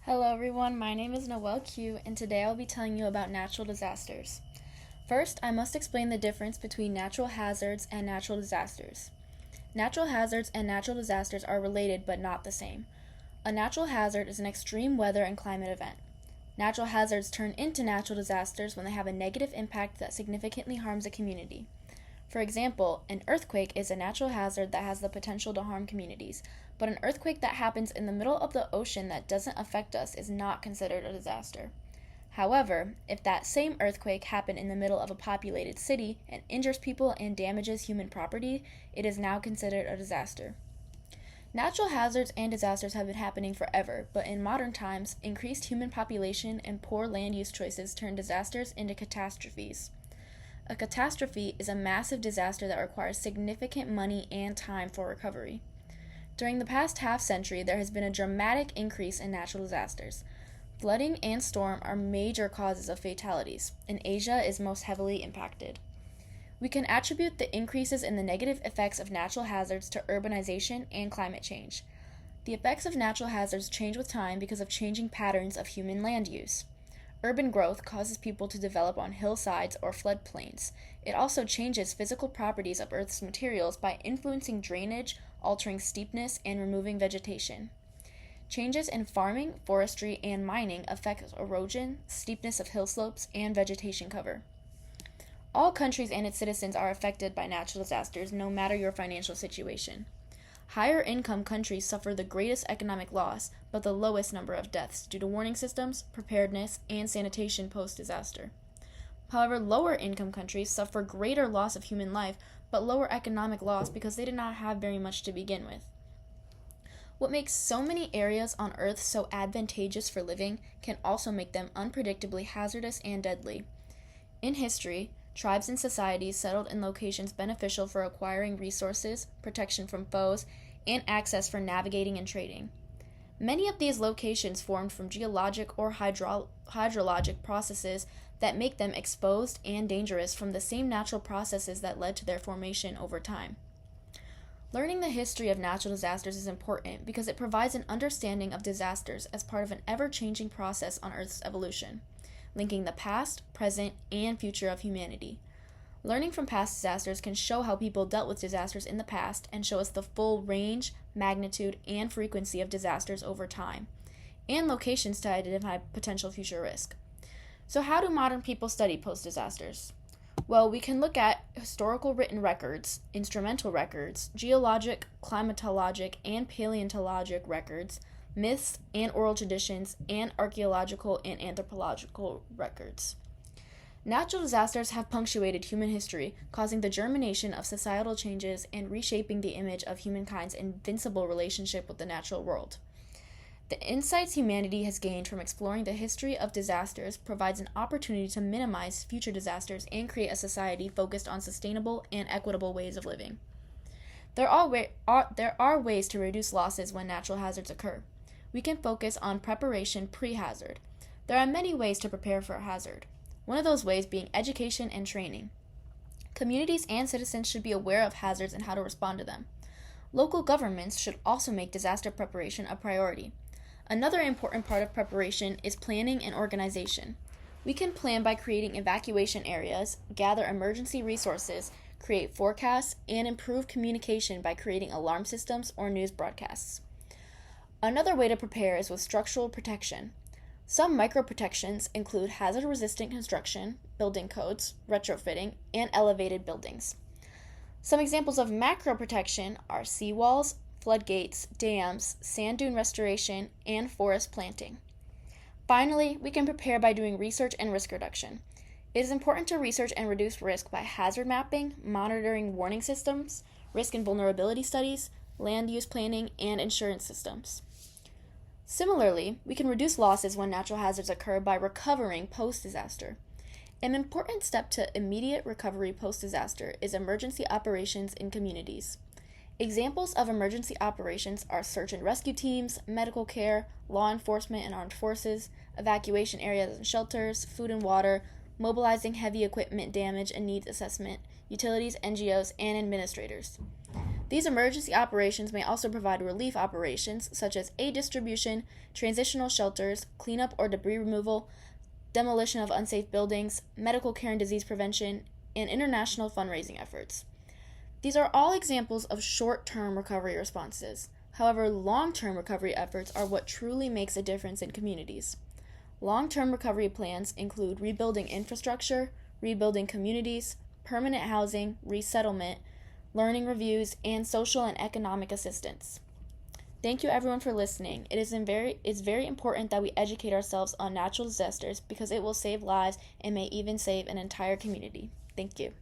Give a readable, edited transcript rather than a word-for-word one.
Hello everyone, my name is Noelle Q, and today I'll be telling you about natural disasters. First, I must explain the difference between natural hazards and natural disasters. Natural hazards and natural disasters are related but not the same. A natural hazard is an extreme weather and climate event. Natural hazards turn into natural disasters when they have a negative impact that significantly harms a community. For example, an earthquake is a natural hazard that has the potential to harm communities, but an earthquake that happens in the middle of the ocean that doesn't affect us is not considered a disaster. However, if that same earthquake happened in the middle of a populated city and injures people and damages human property, it is now considered a disaster. Natural hazards and disasters have been happening forever, but in modern times, increased human population and poor land use choices turn disasters into catastrophes. A catastrophe is a massive disaster that requires significant money and time for recovery. During the past half century, there has been a dramatic increase in natural disasters. Flooding and storm are major causes of fatalities, and Asia is most heavily impacted. We can attribute the increases in the negative effects of natural hazards to urbanization and climate change. The effects of natural hazards change with time because of changing patterns of human land use. Urban growth causes people to develop on hillsides or floodplains. It also changes physical properties of Earth's materials by influencing drainage, altering steepness, and removing vegetation. Changes in farming, forestry, and mining affect erosion, steepness of hill slopes, and vegetation cover. All countries and its citizens are affected by natural disasters, no matter your financial situation. Higher income countries suffer the greatest economic loss, but the lowest number of deaths due to warning systems, preparedness, and sanitation post-disaster. However, lower income countries suffer greater loss of human life, but lower economic loss because they did not have very much to begin with. What makes so many areas on Earth so advantageous for living can also make them unpredictably hazardous and deadly. In history, tribes and societies settled in locations beneficial for acquiring resources, protection from foes, and access for navigating and trading. Many of these locations formed from geologic or hydrologic processes that make them exposed and dangerous from the same natural processes that led to their formation over time. Learning the history of natural disasters is important because it provides an understanding of disasters as part of an ever-changing process on Earth's evolution, linking the past, present, and future of humanity. Learning from past disasters can show how people dealt with disasters in the past and show us the full range, magnitude, and frequency of disasters over time, and locations to identify potential future risk. So how do modern people study post-disasters? Well, we can look at historical written records, instrumental records, geologic, climatologic, and paleontologic records, myths and oral traditions, and archaeological and anthropological records. Natural disasters have punctuated human history, causing the germination of societal changes and reshaping the image of humankind's invincible relationship with the natural world. The insights humanity has gained from exploring the history of disasters provides an opportunity to minimize future disasters and create a society focused on sustainable and equitable ways of living. There are ways to reduce losses when natural hazards occur. We can focus on preparation pre-hazard. There are many ways to prepare for a hazard. One of those ways being education and training. Communities and citizens should be aware of hazards and how to respond to them. Local governments should also make disaster preparation a priority. Another important part of preparation is planning and organization. We can plan by creating evacuation areas, gather emergency resources, create forecasts, and improve communication by creating alarm systems or news broadcasts. Another way to prepare is with structural protection. Some micro-protections include hazard-resistant construction, building codes, retrofitting, and elevated buildings. Some examples of macro-protection are seawalls, floodgates, dams, sand dune restoration, and forest planting. Finally, we can prepare by doing research and risk reduction. It is important to research and reduce risk by hazard mapping, monitoring warning systems, risk and vulnerability studies, land use planning, and insurance systems. Similarly, we can reduce losses when natural hazards occur by recovering post-disaster. An important step to immediate recovery post-disaster is emergency operations in communities. Examples of emergency operations are search and rescue teams, medical care, law enforcement and armed forces, evacuation areas and shelters, food and water, mobilizing heavy equipment damage and needs assessment, utilities, NGOs, and administrators. These emergency operations may also provide relief operations such as aid distribution, transitional shelters, cleanup or debris removal, demolition of unsafe buildings, medical care and disease prevention, and international fundraising efforts. These are all examples of short-term recovery responses. However, long-term recovery efforts are what truly makes a difference in communities. Long-term recovery plans include rebuilding infrastructure, rebuilding communities, permanent housing, resettlement, learning reviews, and social and economic assistance. Thank you everyone for listening. It's very important that we educate ourselves on natural disasters because it will save lives and may even save an entire community. Thank you.